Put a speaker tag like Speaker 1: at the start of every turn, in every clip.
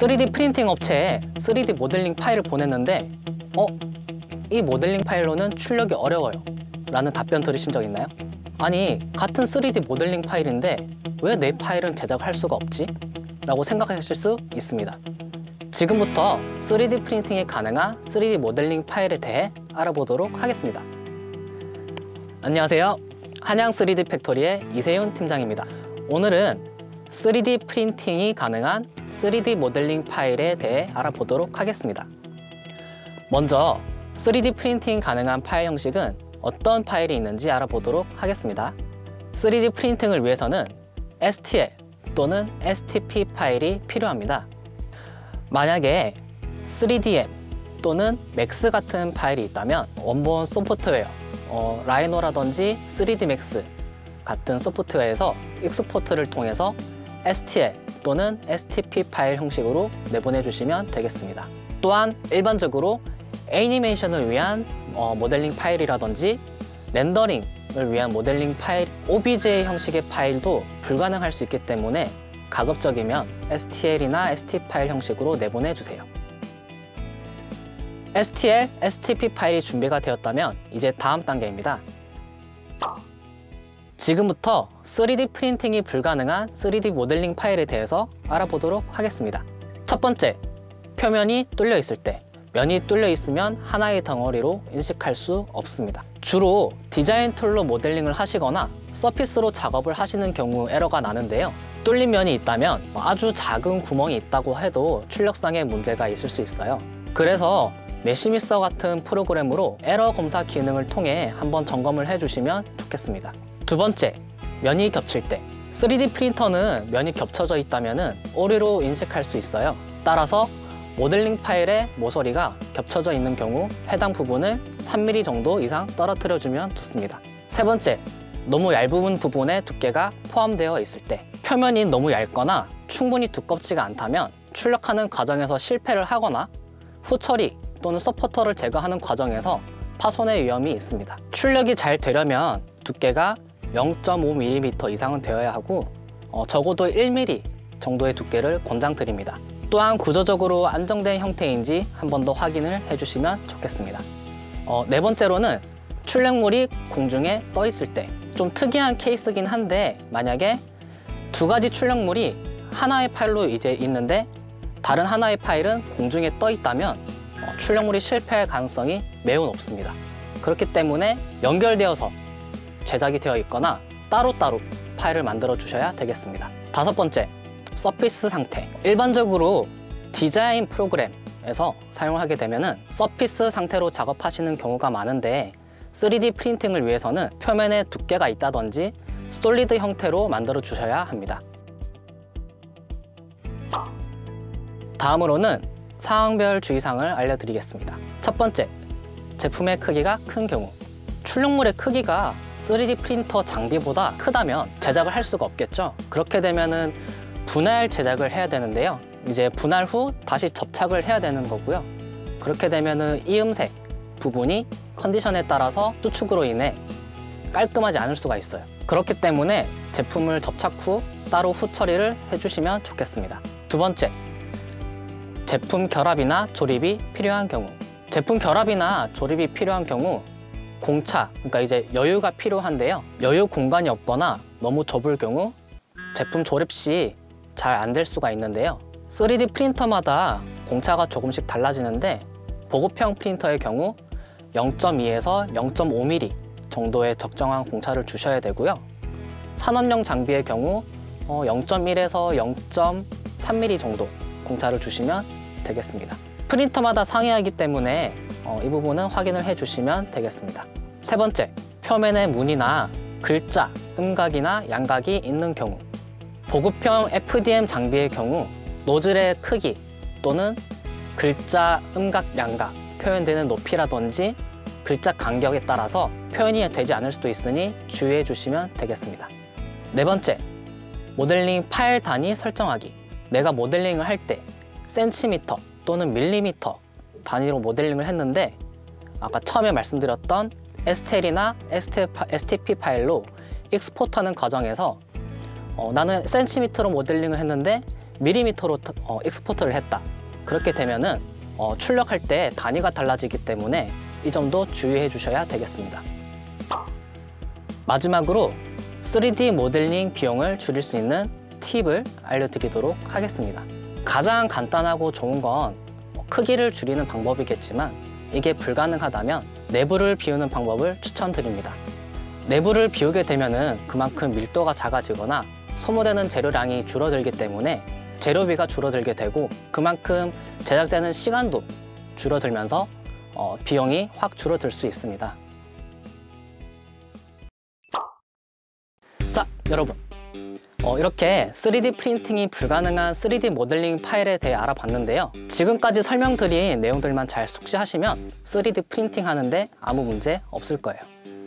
Speaker 1: 3D 프린팅 업체에 3D 모델링 파일을 보냈는데 이 모델링 파일로는 출력이 어려워요 라는 답변 들으신 적 있나요? 아니, 같은 3D 모델링 파일인데 왜 내 파일은 제작을 할 수가 없지? 라고 생각하실 수 있습니다. 지금부터 3D 프린팅이 가능한 3D 모델링 파일에 대해 알아보도록 하겠습니다. 안녕하세요. 한양 3D 팩토리의 이세윤 팀장입니다. 오늘은 3D 프린팅이 가능한 3D 모델링 파일에 대해 알아보도록 하겠습니다. 먼저 3D 프린팅 가능한 파일 형식은 어떤 파일이 있는지 알아보도록 하겠습니다. 3D 프린팅을 위해서는 STL 또는 STP 파일이 필요합니다. 만약에 3DM 또는 맥스 같은 파일이 있다면 원본 소프트웨어 라이노라든지 3D 맥스 같은 소프트웨어에서 익스포트를 통해서 STL 또는 STP 파일 형식으로 내보내 주시면 되겠습니다. 또한 일반적으로 애니메이션을 위한 모델링 파일이라든지 렌더링을 위한 모델링 파일, OBJ 형식의 파일도 불가능할 수 있기 때문에 가급적이면 STL이나 STP 파일 형식으로 내보내 주세요. STL, STP 파일이 준비가 되었다면 이제 다음 단계입니다. 지금부터 3D 프린팅이 불가능한 3D 모델링 파일에 대해서 알아보도록 하겠습니다. 첫 번째, 표면이 뚫려 있을 때. 면이 뚫려 있으면 하나의 덩어리로 인식할 수 없습니다. 주로 디자인 툴로 모델링을 하시거나 서피스로 작업을 하시는 경우 에러가 나는데요. 뚫린 면이 있다면 아주 작은 구멍이 있다고 해도 출력상의 문제가 있을 수 있어요. 그래서 메시미서 같은 프로그램으로 에러 검사 기능을 통해 한번 점검을 해주시면 좋겠습니다. 두 번째, 면이 겹칠 때. 3D 프린터는 면이 겹쳐져 있다면 오류로 인식할 수 있어요. 따라서 모델링 파일의 모서리가 겹쳐져 있는 경우 해당 부분을 3mm 정도 이상 떨어뜨려 주면 좋습니다. 세 번째, 너무 얇은 부분에 두께가 포함되어 있을 때. 표면이 너무 얇거나 충분히 두껍지가 않다면 출력하는 과정에서 실패를 하거나 후처리 또는 서포터를 제거하는 과정에서 파손의 위험이 있습니다. 출력이 잘 되려면 두께가 0.5mm 이상은 되어야 하고 적어도 1mm 정도의 두께를 권장드립니다. 또한 구조적으로 안정된 형태인지 한 번 더 확인을 해주시면 좋겠습니다. 네 번째로는 출력물이 공중에 떠 있을 때. 좀 특이한 케이스긴 한데 만약에 두 가지 출력물이 하나의 파일로 이제 있는데 다른 하나의 파일은 공중에 떠 있다면 출력물이 실패할 가능성이 매우 높습니다. 그렇기 때문에 연결되어서 제작이 되어 있거나 따로따로 파일을 만들어 주셔야 되겠습니다. 다섯 번째, 서피스 상태. 일반적으로 디자인 프로그램에서 사용하게 되면 서피스 상태로 작업하시는 경우가 많은데 3D 프린팅을 위해서는 표면에 두께가 있다든지 솔리드 형태로 만들어 주셔야 합니다. 다음으로는 상황별 주의사항을 알려드리겠습니다. 첫 번째, 제품의 크기가 큰 경우. 출력물의 크기가 3D 프린터 장비보다 크다면 제작을 할 수가 없겠죠. 그렇게 되면은 분할 제작을 해야 되는데요. 이제 분할 후 다시 접착을 해야 되는 거고요. 그렇게 되면은 이음새 부분이 컨디션에 따라서 수축으로 인해 깔끔하지 않을 수가 있어요. 그렇기 때문에 제품을 접착 후 따로 후처리를 해주시면 좋겠습니다. 두 번째, 제품 결합이나 조립이 필요한 경우. 제품 결합이나 조립이 필요한 경우 공차, 그러니까 이제 여유가 필요한데요. 여유 공간이 없거나 너무 좁을 경우 제품 조립 시 잘 안 될 수가 있는데요. 3D 프린터마다 공차가 조금씩 달라지는데 보급형 프린터의 경우 0.2에서 0.5mm 정도의 적정한 공차를 주셔야 되고요. 산업용 장비의 경우 0.1에서 0.3mm 정도 공차를 주시면 되겠습니다. 프린터마다 상이하기 때문에 이 부분은 확인을 해주시면 되겠습니다. 세 번째, 표면에 무늬나 글자, 음각이나 양각이 있는 경우. 보급형 FDM 장비의 경우 노즐의 크기 또는 글자, 음각, 양각, 표현되는 높이라든지 글자 간격에 따라서 표현이 되지 않을 수도 있으니 주의해 주시면 되겠습니다. 네 번째, 모델링 파일 단위 설정하기. 내가 모델링을 할 때 센티미터 또는 밀리미터 단위로 모델링을 했는데 아까 처음에 말씀드렸던 STL이나 STP 파일로 익스포트하는 과정에서 나는 센티미터로 모델링을 했는데 밀리미터로 익스포트를 했다. 그렇게 되면은 출력할 때 단위가 달라지기 때문에 이 점도 주의해 주셔야 되겠습니다. 마지막으로 3D 모델링 비용을 줄일 수 있는 팁을 알려드리도록 하겠습니다. 가장 간단하고 좋은 건 크기를 줄이는 방법이겠지만 이게 불가능하다면 내부를 비우는 방법을 추천드립니다. 내부를 비우게 되면은 그만큼 밀도가 작아지거나 소모되는 재료량이 줄어들기 때문에 재료비가 줄어들게 되고 그만큼 제작되는 시간도 줄어들면서 비용이 확 줄어들 수 있습니다. 자, 여러분, 이렇게 3D 프린팅이 불가능한 3D 모델링 파일에 대해 알아봤는데요. 지금까지 설명드린 내용들만 잘 숙지하시면 3D 프린팅 하는데 아무 문제 없을 거예요.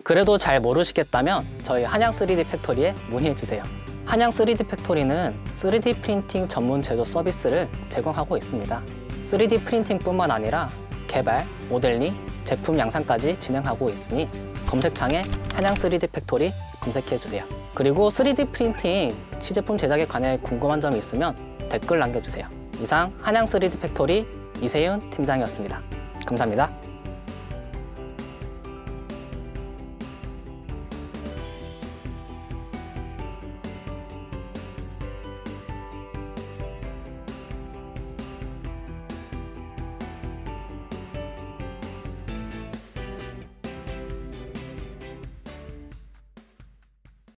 Speaker 1: 그래도 잘 모르시겠다면 저희 한양 3D 팩토리에 문의해주세요. 한양 3D 팩토리는 3D 프린팅 전문 제조 서비스를 제공하고 있습니다. 3D 프린팅뿐만 아니라 개발, 모델링, 제품 양산까지 진행하고 있으니 검색창에 한양 3D 팩토리 검색해주세요. 그리고 3D 프린팅 시제품 제작에 관해 궁금한 점이 있으면 댓글 남겨주세요. 이상 한양 3D 팩토리 이세윤 팀장이었습니다. 감사합니다.